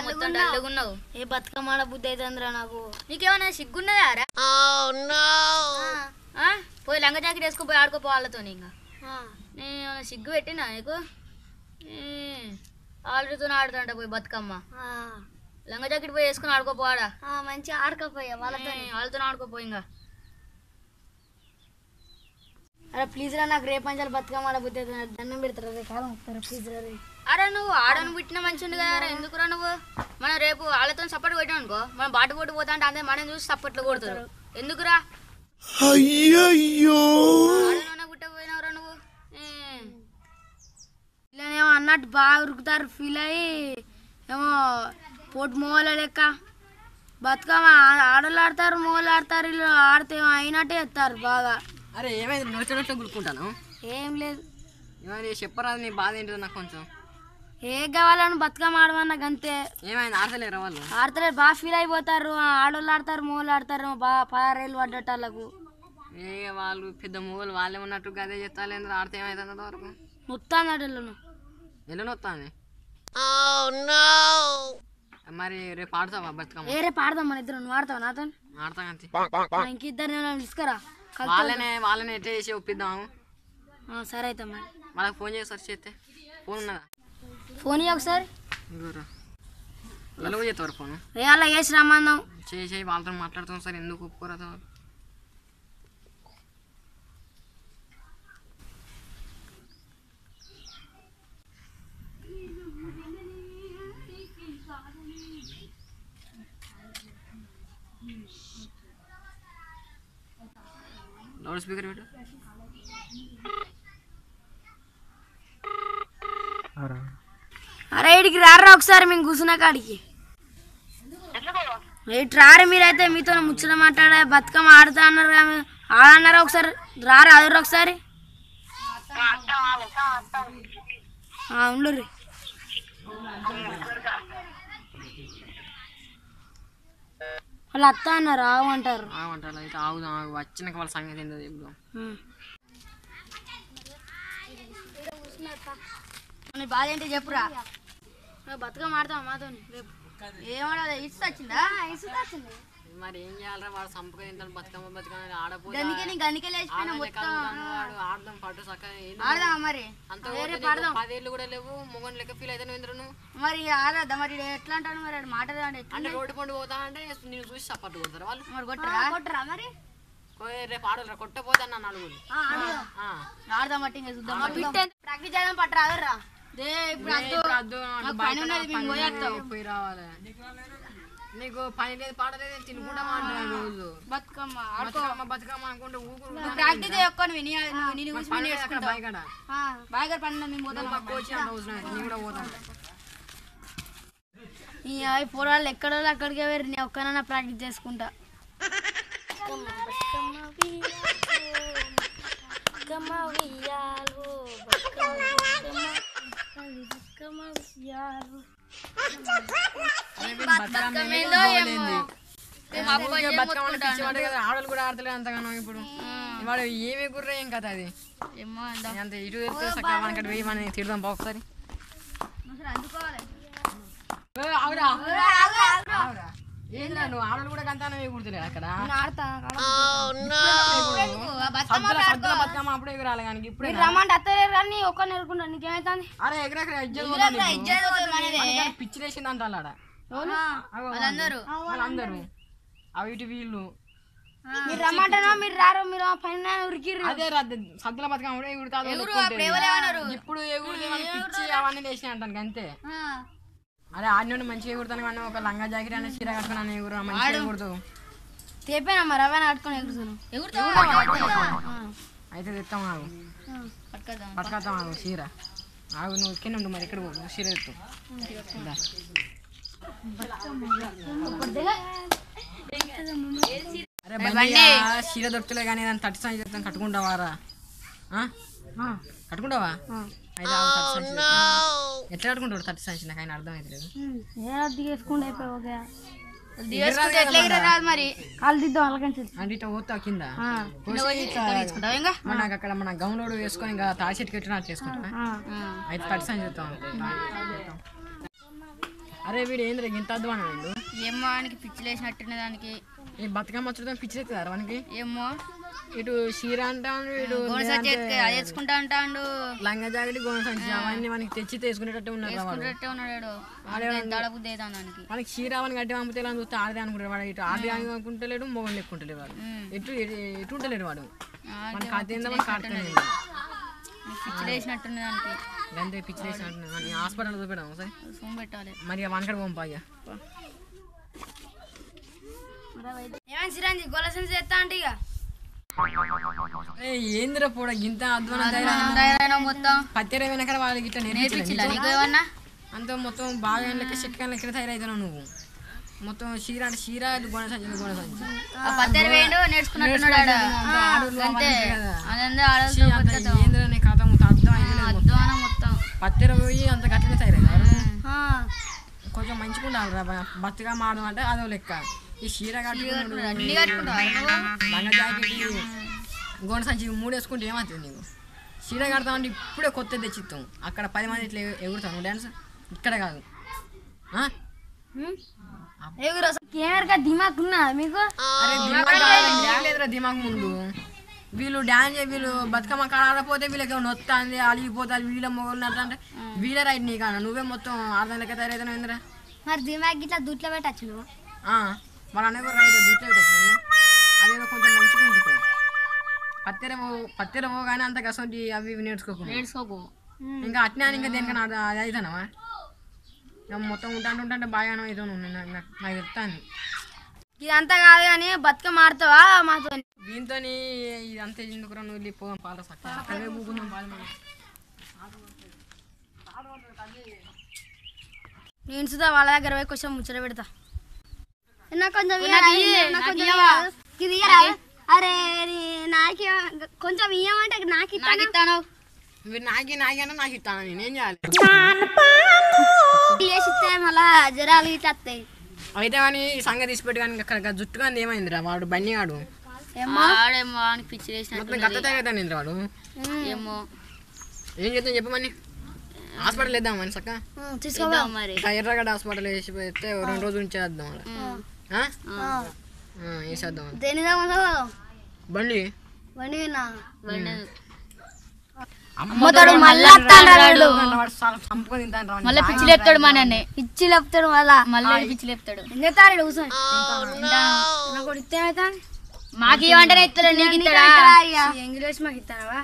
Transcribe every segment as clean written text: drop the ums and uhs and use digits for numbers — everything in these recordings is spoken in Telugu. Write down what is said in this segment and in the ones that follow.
మొత్తం డల్లుగున్నావు. ఏ బతుకమ్మ ఆడ బుద్ధి అవుతుందిరా నాకు. నీకేమన్నా సిగ్గున్నదారా? పోయి లంగ జాకెట్ వేసుకుపోయి ఆడుకోపో వాళ్ళతో. ఇంకా నేను సిగ్గు పెట్టినా నీకు? ఆల్రెడీతో ఆడుతుంట పోయి బతుకమ్మ. లంగ జాకెట్ పోయి వేసుకుని ఆడుకోపో. ఆడ మంచిగా ఆడుకోపోయా వాళ్ళతో ఆడుకోపో. ఇంకా అరే ప్లీజ్ రా, నాకు రేపు పంచాలి బతుకమ్మ ఆడ బుద్ధి అవుతుంది. దండం పెడతారా రే, కాలం వస్తారా ప్లీజ్ రా రే. అరే నువ్వు ఆడను పుట్టిన మంచి ఉంది కదా. ఎందుకురా నువ్వు? మనం రేపు వాళ్ళతో సపోర్ట్ కొట్టాం అనుకో, మనం బాటు పోటు పోతా అంటే అందరూ మనం చూసి సపోర్ట్లు కొడతారు. ఎందుకురా? ఆడనన్నా పుట్టకపోయినావురా నువ్వు. ఇలానేమో అన్నట్టు బాగా ఉరుకుతారు, ఫీల్ అయ్యి ఏమో పోటు మొగల లెక్క. బతుకమ్మ ఆడలు ఆడతారు, మొగలు ఆడతారు. వీళ్ళు ఆడితే అయినట్టే ఎత్తారు బాగా. అరే ఏమైంది నోట్లో గుర్తుకుంటాను? ఏం లేదు. ఏమైంది చెప్పరాదు, నీ బాధ ఏంటిదో నాకు కొంచెం. ఏ కావాలని బతుకమ్మ ఆడమన్నా గంతే. ఏమైంది ఆడతలేరా వాళ్ళు? ఆడతలేరు, బాగా ఫీల్ అయిపోతారు. ఆడోళ్ళు ఆడతారు, మొగలు ఆడతారు. బాగా 16 పడ్డట్టు వాళ్ళకు. ఏ వాళ్ళు పెద్ద మూగలు వాళ్ళే ఉన్నట్టు గదే చెప్తారు. ఆడితే ఏమైతుంది వరకు నొత్తాందట ఎల్లు నొత్తాంది. మరి రేపు ఆడతావా బతుకమ్మ? రేపు ఆడదాం మన ఇద్దరు. నువ్వు ఆడతావు నాతో? ఆడతాం అంతే. ఇంకిద్దరు తీసుకురా. వాళ్ళనే ఎట్లా చేసి ఒప్పిద్దాము. సరే అయితే మరి వాళ్ళకి ఫోన్ చేసి సర్చ్ చేస్తే ఫోన్ ఉన్నదా? ఫోన్ ఇయ్య ఒకసారి. వాళ్ళు చేస్తారు ఫోన్. అలా చేసి రమ్మందాం. చేసి వాళ్ళతో మాట్లాడుతాం సార్. ఎందుకు ఒప్పుకోరా? లౌడ్ స్పీకర్ పెట్టు. అరే ఇడికి రారా ఒకసారి మేము కూర్చున్న కాడికి. ఇటు రారు మీరైతే. మీతో ముచ్చట మాట్లాడే బతుకమ్మ ఆడుతా అన్నారు, ఆడన్నారా? ఒకసారి రారా అదురు ఒకసారి. ఉండు. వాళ్ళు అత్త అన్నారు, ఆవు అంటారు. అయితే ఆగుదాం. వచ్చినాక వాళ్ళ సంగతి ఏంటో ఇప్పుడు. బాధ ఏంటి చెప్పురా. బతుకమ్మ ఆడతాం మాతో రేపు. ఏమన్నా ఇసు వచ్చిందా? ఇసు వచ్చింది. మరి ఏం చేయాలరా? వాడు సంపక తింటాడు. బతుకమ్మ బతుకమ్మ ఆడపోతే ఆడదాం పట్టు చక్కగా మరి. అంత 10 ఏళ్ళు కూడా లేవు. మొగన్ లెక్క ఫీల్ అయితే నువ్వు మరి ఆడద్దా? మరి ఎట్లా అంటాను మరి? మాట్లాడే అంటే రోడ్డు పండు పోతా అంటే నేను చూసి సపోర్ట్ కొడతారు వాళ్ళు. మరి కొట్టరా మరి? రేపు ఆడరా కొట్టపోతా నన్ను అడుగులు. ఆడదాం బట్టి ప్రాక్టీస్ చేద్దాం. పట్టరా అదర్రా. పోయి రావాలి. నీకు పని లేదు పాట లేదు, తినుకుంటా రోజు బతుకమ్మ బతుకమ్మ అనుకుంటే ప్రాక్టీస్ ఈ పొలాలు ఎక్కడో అక్కడికే వేరు. నేను ఒక్కనన్నా ప్రాక్టీస్ చేసుకుంటా. ఆడలు కూడా ఆడతలేదు అంతగానో. ఇప్పుడు వాడు ఏమి గుర్ర ఏం కదా అది అంత ఇటు మనకి వెయ్యి మనం తిడదాం ఒకసారి. ఏంద్రా నువ్వు ఆడలు కూడా కంతానే కుడతలేదు అక్కడ. బతుకమ్మ అప్పుడే ఎగురాలి కానీ ఇప్పుడు రమ్మంటే అత్తలేరు కానీ ఒక్క నేర్చుకుంటా. నీకేమైతుంది? అరే ఎగరెక్కడ పిచ్చి వేసింది అంటారు ఆడ వాళ్ళందరూ. అవి ఇటు వీళ్ళు మీరు రమ్మంటారా? మీరు రారు. మీరు పైన ఉరికిర్రు. అదే సద్దుల బతుకమ్మ కూడా ఎగురుతారు. ఇప్పుడు ఎగురు పిచ్చి అవన్నీ వేసినాయి అంటాను అంతే. అరే ఆడి నుండి మంచిగా ఎగురుతాను కానీ ఒక లంగా జాకెట్ అనే చీర కట్టుకున్నాను ఎగురు మంచిగా ఎగురుతావు. తేపేనా మరి అవన్నీ ఆడుకొని ఎగురుతాను. అయితే తెస్తాం ఆగు పట్టుకొస్తాం ఆగు చీర ఆగు. నువ్వు కింద ఉండు మరి ఇక్కడ చీర తెస్తావు. అరే చీర దొరుకుతలే కానీ దాన్ని 30 సంచి చెప్తాను కట్టుకుంటావారా? కట్టుకుంటావా? అయితే ఎట్లా కట్టుకుంటాడు 30 సంచి? నాకు ఆయన అర్థం అవుతలేదు. మరి కాలు దిద్దాం అలాగని అంటే ఇట్లా పోతావు కింద నాకు అక్కడ మన గౌన్లోడు వేసుకొని ఇంకా తాడి చెట్టు కట్టినట్టు చేసుకుంటా. అయితే 30 సంచి చెప్తాం. అరే వీడు ఏంద్ర ఇంత అద్వానం వీడు ఏమో ఆయనకి పిచ్చి లేచినట్టున్న దానికి ఈ బతుకమ్మ వచ్చుతాం పిచ్చి ఎత్తుతారు మనకి ఏమో ఇటు చీర అంటాడు వీడు గోన సంచి తెచ్చుకుంటా అంటాడు లంగా జాకెట్ గోన సంచి అవన్నీ మనకి తెచ్చి తీసుకునేటట్టు ఉన్నాడు ఉన్నాడు దళబుద్ధి అవుతాను దానికి మనకి చీర అవన్నీ గట్టి పంపితే ఇలా చూస్తే ఆడదే అనుకుంటాడు వాడు ఇటు ఆడదే అనుకుంటలేడు మొగలు ఎక్కుంటలేడు వాడు ఎటు ఉంటలేడు వాడు మనకి అది ఏందో మనకి ఆడుతున్నాడు పిచ్చి లేచినట్టున్న దానికి గంతే పిచ్చి లేచినట్టు హాస్పిటల్ చూపెడదాం సార్ సోమ్ పెట్టాలి మరి వనకడ పంపాయ్యా ఏమైనా సిరంజి గోల సంచి చేస్తా అంటే ఇక ఏందిరా పోడా గింత అధ్వానం మొత్తం పత్తెర వెనక వాళ్ళకి ఇట్లా నేర్పించిలా నీకు ఏమన్నా అంత మొత్తం బాగా లెక్క చెక్క లెక్క తయారైతున్నావు నువ్వు మొత్తం చీర అంటే చీర గోన సంచి గోన సంచి పత్తెర వేయండు నేర్చుకున్నట్టున్నాడు ఏంద్రా నీ కథ మొత్తం అధ్వానం మొత్తం పత్తెర పోయి అంత గట్లనే తయారైంది కొంచెం మంచిగా ఉండాలి బతుగా మాడడం అంటే అదో లెక్క ఈ చీర కట్టుకుంటాడు లంగా జాకెట్ గోన సంచి 3 వేసుకుంటే ఏమవుతుంది నీకు చీర కడతామంటే ఇప్పుడే కొత్త తెచ్చిస్తాం అక్కడ 10 మంది ఇట్లా ఎగురుతాను డ్యాన్స్ ఇక్కడ కాదు కెమెరా దిమాగ్ ఉన్నా మీకు లేదురా దిమాగ్ ముందు వీళ్ళు డ్యాన్స్ వీళ్ళు బతుకమ్మ కాడపోతే వీళ్ళకి నొత్తాంది అలిగిపోతారు వీళ్ళ మొగలు అంటే వీళ్ళ రైట్ నీ కాడ నువ్వే మొత్తం అర్థం లెక్క తయారైతున్నావు ఏంద్రా మరి దిమాగ్ ఇట్లా దుట్లో పెట్టచ్చు నువ్వు వాళ్ళ అన్న కూడా రైట్ దుట్లో పెట్టచ్చు అదేదో కొంచెం మంచిగా ఉంచుకో పత్తెర పోగానే అంత కసంటి అవి ఇవి నేర్చుకోకు ఇంకా అట్నే అని ఇంకా దేనికన్నా అది అవుతానవా మొత్తం ఉంటాంటే బాగా అవుతావు నాకు చెప్తాను ఇదంతా కాదు కానీ బతుకమ్మ ఆడతావా మాతో దీంతో ఇదంతా ఎందుకురా నువ్వు వెళ్ళి పోదాం పాల సక్క అక్కడే పూకుందాం పాలు మనం నేను సుధా వాళ్ళ దగ్గర పోయి కొంచెం ముచ్చట పెడతా కొంచెం అరే నాకే కొంచెం ఇయ్యమంటే నాకు ఇస్తాను నాకి అంటే నాకు ఇస్తాను నేనేం చేయాలి ఇస్తే మళ్ళా జ్వరాలు ఇట్లా వస్తాయి అయితే కానీ సంగతి తీసిపెట్టు కానీ అక్కడ జుట్టు కానీ ఏమైందిరా వాడు బన్నీగాడు పిచ్చి మొత్తం గత తగ్గుతాను వాడు ఏమో ఏం చేద్దాం చెప్పమని హాస్పిటల్ వేద్దాం మని సక్క తీసుకోదాం మరి ఎర్రగడ్డ హాస్పిటల్ వేసి పెడితే 2 రోజుల నుంచి వేద్దాం వేసేద్దాం బండి మళ్ళీ పిచ్చి లేపుతాడు మనని పిచ్చి లేపుతాడు మళ్ళీ పిచ్చి లేపుతాడు మాకు ఏమంటారా ఇస్తాడు నీకు ఇంగ్లీష్ మాకు ఇస్తానవా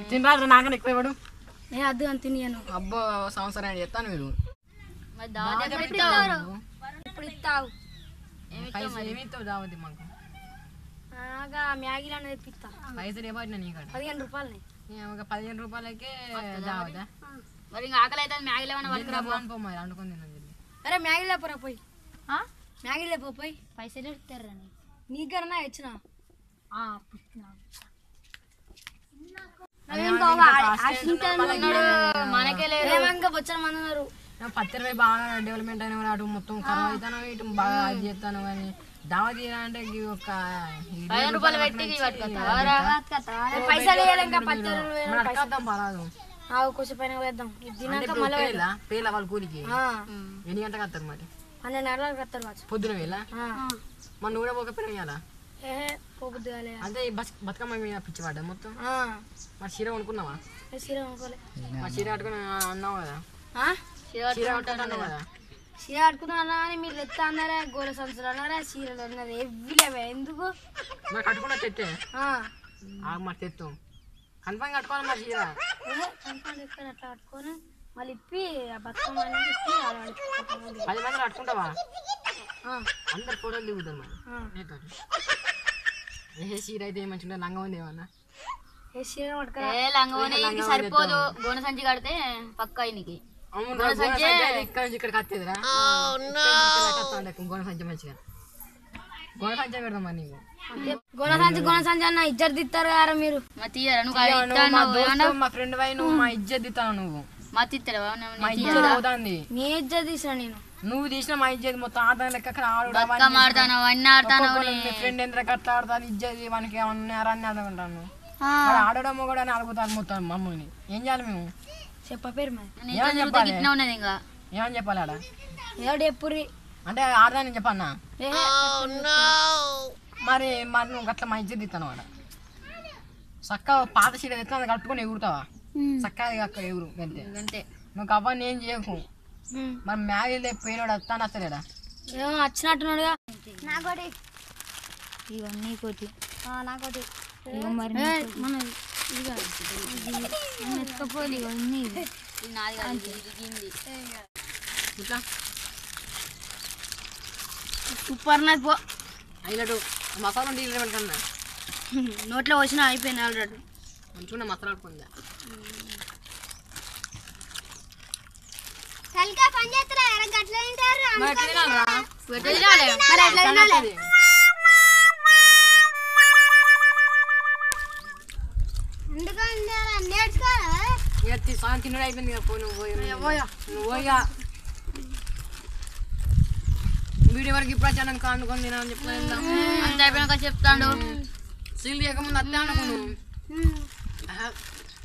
తినరాదు నాకన్నా ఎక్కువ ఇవ్వడు నేను అద్దు అని తినియను అబ్బో సంవత్సరం చెప్తాను మీరు ఇప్పుడు ఇస్తావు ఏమి ఇస్తావు దావతి మాకు మ్యాగీలో తెప్పిస్తా పైసలు ఏమన్నా నీ కాడ 15 రూపాయలు ఒక 15 రూపాయలకే దావదా మరి ఇంకా ఆకలి అయితే మ్యాగీలో మరి అనుకుంది అరే మ్యాగీ లేపరా పోయి మ్యాగీ లేపో పోయి పైసలు ఇస్తారా నీకన్నా ఇచ్చిన మనకే లేదు వచ్చిన మంది ఉన్నారు పత్తెర బాగా డెవలప్మెంట్ అయిన అటు మొత్తం ఖరాబ్ అవుతాను ఇటు బాగా అది చేస్తాను కానీ దావతి అంటే ఒక 15 రూపాయలు పెట్టి పైసలు పరాదు కొంచెం పైన వేద్దాం పేల వాళ్ళ కూలికి ఎన్ని గంటలకు వస్తారు మరి 12 వస్తారు పొద్దున వేళ మన నువ్వు కూడా పోక పెరిగాలా పోబుద్ది అంటే బతుకమ్మ మీద పిచ్చివాడ మొత్తం మరి చీర కొనుక్కున్నావా మా చీర కట్టుకుని అన్నావు కదా చీర కట్టుకుంటున్నావు కదా చీర కట్టుకున్నా అని మీరు ఎత్తా అన్నారా గోల సంచులు అన్నారా చీరలు అన్నది ఎవ్విలేవే ఎందుకు మరి కట్టుకున్నా తెత్తే మరి తెత్తాం కన్ఫామ్ కట్టుకోవాలి మరి చీర కన్ఫామ్ ఎక్కడ అట్లా కట్టుకొని మళ్ళీ ఇప్పి ఆ బతుకమ్మ అనేది ఇప్పి 10 మంది కట్టుకుంటావా అందరు ఫోటోలు దిగుతాం మరి ఏ చీర అయితే మంచిగా లంగా ఉంది ఏమన్నా సరిపోదు గోన సంచి కడితే పక్క ఆయనకి ఇక్కడికి వస్తేదిరా గోన సంచి మంచిగా గోన సంచి పెడదాం మరి నీకు గోన సంచి అన్న ఇజ్జత్ ఇస్తారు కదా మీరు మా ఫ్రెండ్ వై నువ్వు మా ఇజ్జత్ ఇస్తాను నువ్వు మా ఇజ్జత్ అవుతుంది నీ ఇజ్జత్ తీసా నేను నువ్వు తీసిన మా ఇజ్జత్ మొత్తం ఆడదాం లెక్క ఆడతాను అన్ని ఆడతాను ఫ్రెండ్ ఎంత కట్ట ఆడతాను ఇజ్జత్ మనకి ఏమన్నా అన్ని ఆడుకుంటాను ఆడడం కూడా అడుగుతాను మొత్తం మమ్మల్ని ఏం చేయాలి మేము చెప్ప పేరు ఉన్నది ఇంకా ఏమని చెప్పాలి ఆడ ఏడు ఎప్పురి అంటే ఆడదాని చెప్పన్నా మరి మరి నువ్వు గట్ల మంచి తీస్తాను ఆడ చక్కగా పాత సీడ తెచ్చిన కట్టుకొని ఎగురుతావా చక్కగా అక్క ఎగురు అంతే అంతే నువ్వు కవ్వని ఏం చేయకు మరి మ్యాగీ పోయినాడు వస్తాను వస్తలేడా ఏమో వచ్చినట్టున్నాడుగా నాకోటి ఇవన్నీ కోటి నాకోటి మన ఎత్తుకపోలి ఇవన్నీ ఇది నాది కాదు ఇది గింది ఇట్లా సూపర్ నైట్ పో అయినట్టు మసాలా నీళ్ళు పెట్టుకున్నా నోట్లో వచ్చిన అయిపోయింది ఆల్రెడీ మంచిగా మసాలా ఆడుకుందా సరిగ్గా పని చేస్తారా గట్ల తింటారు ఎందుకంటే నేర్చుకోవాలి సగం తిన్నడు అయిపోయింది కదా పోయి నువ్వు పోయిగా వీడియో వరకు ఇప్పుడు వచ్చాను అనుకొని నేను చెప్పలేదు అంత అయిపోయినాక చెప్తాడు సీల్ చేయకముందు అత్తే అనుకోను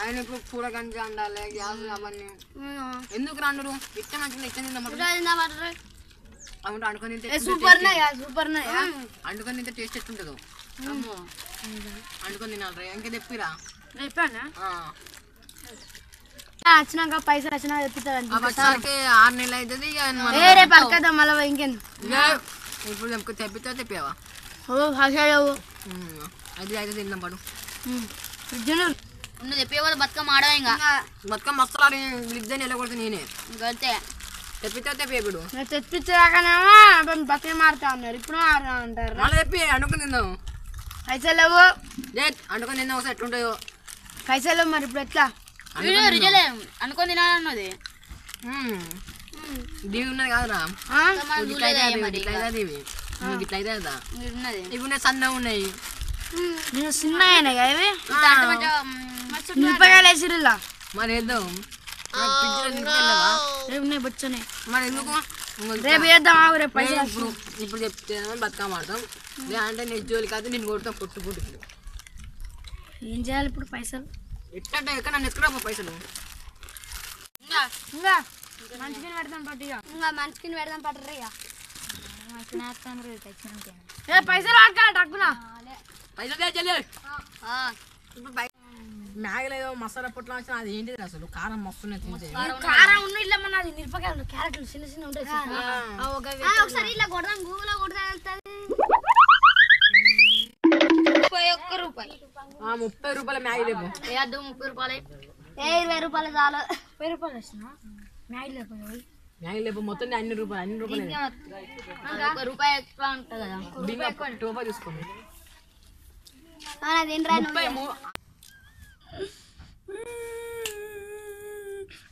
ఆయనకు కూర గంజి అండాలి గ్యాస్ అవన్నీ ఎందుకు రాండు ఇష్టం మంచిగా ఇష్టం తిందామంటే అనుకొని సూపర్ సూపర్ అండుకొని తింటే టేస్ట్ ఎట్టుంటుందో అండుకొని తినాలి ఇంకా తెప్పిరా చెప్పానా వచ్చినాక పైసలు వచ్చినా తెప్పిస్తాడు వచ్చాకే 6 నెలలు అవుతుంది వేరే పక్కదా మళ్ళీ ఇంకెందుకు ఇప్పుడు తెప్పితే తెప్పావా అది అయితే తిందాం పడు నువ్వు చెప్పే కదా బతుకమ్మ ఆడవా ఇంకా మొత్తం మస్తు ఇద్దని వెళ్ళకూడదు నేనే అంతే తెప్పితే తెప్పిడు తెప్పించరాకనేమో బతికి మారుతా ఉన్నారు ఇప్పుడు మారుతా ఉంటారు మళ్ళీ తెప్పి అండుకొని తిందాం పైసలు లేవు అండుకొని తిందాం ఒకసారి ఎట్లుంటాయో పైసలు లేవు మరి ఇప్పుడు ఎట్లా రిజలే అనుకొని తినాలన్నది దీవి ఉన్నది కాదురా ఇట్లయితే ఇట్లయితే కదా ఇవి ఉన్నాయి సన్న ఉన్నాయి నేను చిన్న ఇవి మిరపకాయలు వేసిరులా మరి వేద్దాం రేపు నేను బొచ్చనే మరి ఎందుకు రేపు వేద్దాం రేపు పైసలు ఇప్పుడు చెప్తే బతుకమ్మ ఆడతాం లేదంటే నేను జోలికి అయితే నేను కొడతాం పొట్టు ఏం చేయాలి ఇప్పుడు పైసలు ఎట్లా ఎక్కడ నన్ను ఎక్కడ పైసలు ఇంకా మంచిగా పెడతాం పట్టిగా ఇంకా మంచికి పెడదాం పట్టరు ఇక పైసలు ఆడకా టక్కున పైసలు మ్యాగీలో ఏదో మసాలా పొట్లు వచ్చిన అది ఏంటిది అసలు కారం మస్తున్నాయి తింటే కారం ఉన్న ఇట్లా మన అది మిరపకాయలు క్యారెట్లు చిన్న చిన్న ఉంటాయి ఒకసారి ఇట్లా కొడదాం గూగుల్లో కొడదాం 30 రూపాయల మ్యాగీ లేవు వేయద్దు 30 రూపాయలు 20 రూపాయలు చాలు 10 రూపాయలు వచ్చిన మ్యాగీ లేకపోయావు మ్యాగీ లేవు మొత్తం అన్ని రూపాయలు ఒక రూపాయి ఎక్కువ ఉంటుంది కదా టోపా తీసుకోండి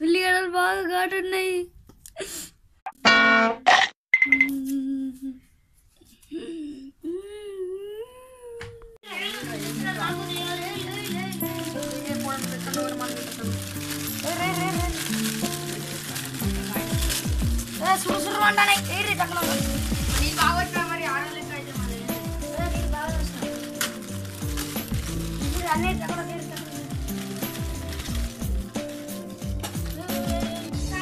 ఉల్లిగడ్డలు బాగా ఘాటున్నాయి సురు అంటానే మరి ఆడలేదు అన్నీ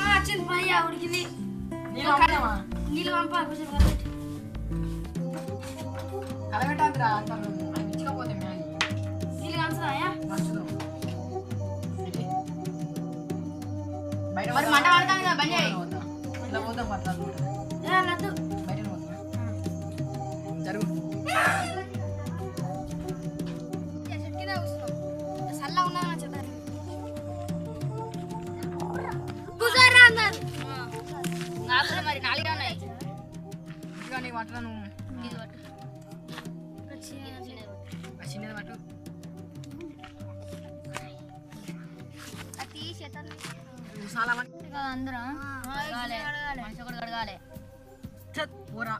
వచ్చింది పని ఉడికింది నీళ్ళు పంపా కొంచెం కలబెట్టాదిరా ఇచ్చకపోతే మ్యాగీ నీళ్ళు కంచుతాయా బయట మరి మంట పడతాను కదా బంద్ చేయి ఇట్లా పోతాం పట్టాలి బయట పోతాం జరుగు చల్లగా ఉన్నది నచ్చుతారు నాకు మరి 4 ఉన్నాయి ఇదిగో నీకు పట్టరా నువ్వు ఇది పట్టు చిన్నది పట్టు చాలా మంది అందరం మనిషి ఒకటి కడగాలి పోరా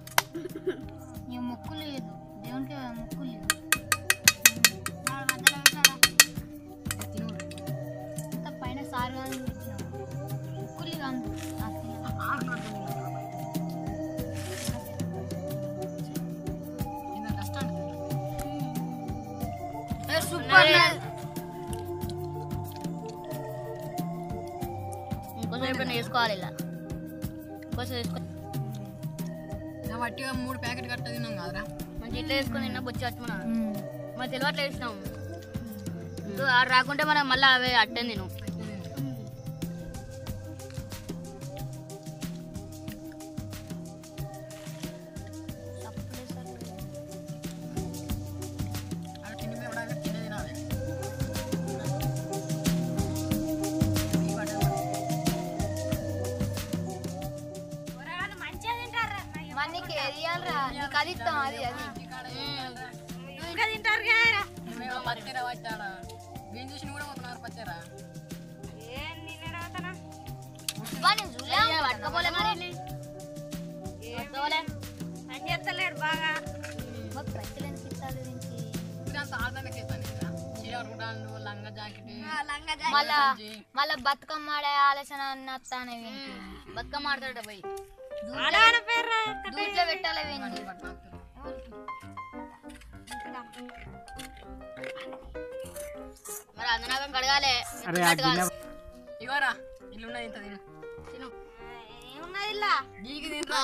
నీ ముక్కు లేదు దేవునికి ముక్కు లేదు పైన సారు ముక్కు లేదు సూపర్ ఇంకొంచెం వేసుకోవాలి ఇలా కొంచెం వేసుకొని వట్టిగా 3 ప్యాకెట్ కట్ట తిన్నాం కదరా మంచి ఇట్లా వేసుకొని తిన్నా బొచ్చి వచ్చి మన తెలివి అట్లా వేసినాం ఆడు రాకుంటే మనం మళ్ళీ అవే అట్టని నేను మనకి ఏది ఇవ్వాలరా నీకు అది ఇస్తాం అది అది ఇంకా తింటారు కదా పచ్చరా పట్టాడా వీని చూసి కూడా పోతున్నారు పచ్చరా నేను చూడలే పట్టుకోపోలే మరి అని చెప్తలేడు బాగా మాకు పైసలు ఎందుకు ఇస్తారు దీనికి ఇదంతా ఆడదానికి చీర కట్టుకుంటాను లంగా జాకెట్ మళ్ళా బతుకమ్మ ఆడే ఆలోచన అన్నస్తానే బతుకమ్మ ఆడతాడ పోయి దూట్లో పెట్టాలి మరి అందనాకం కడగాలి ఇవరా ఇల్లు ఉన్నది ఇంత తిను తిను ఏమున్నది ఇలా నీకు తింటా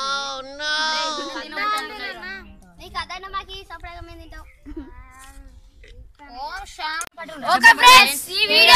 నీకు అదైనా మాకు సపరేట్గా మేము తింటాం ఓకే ఫ్రెండ్స్ ఈ వీడియో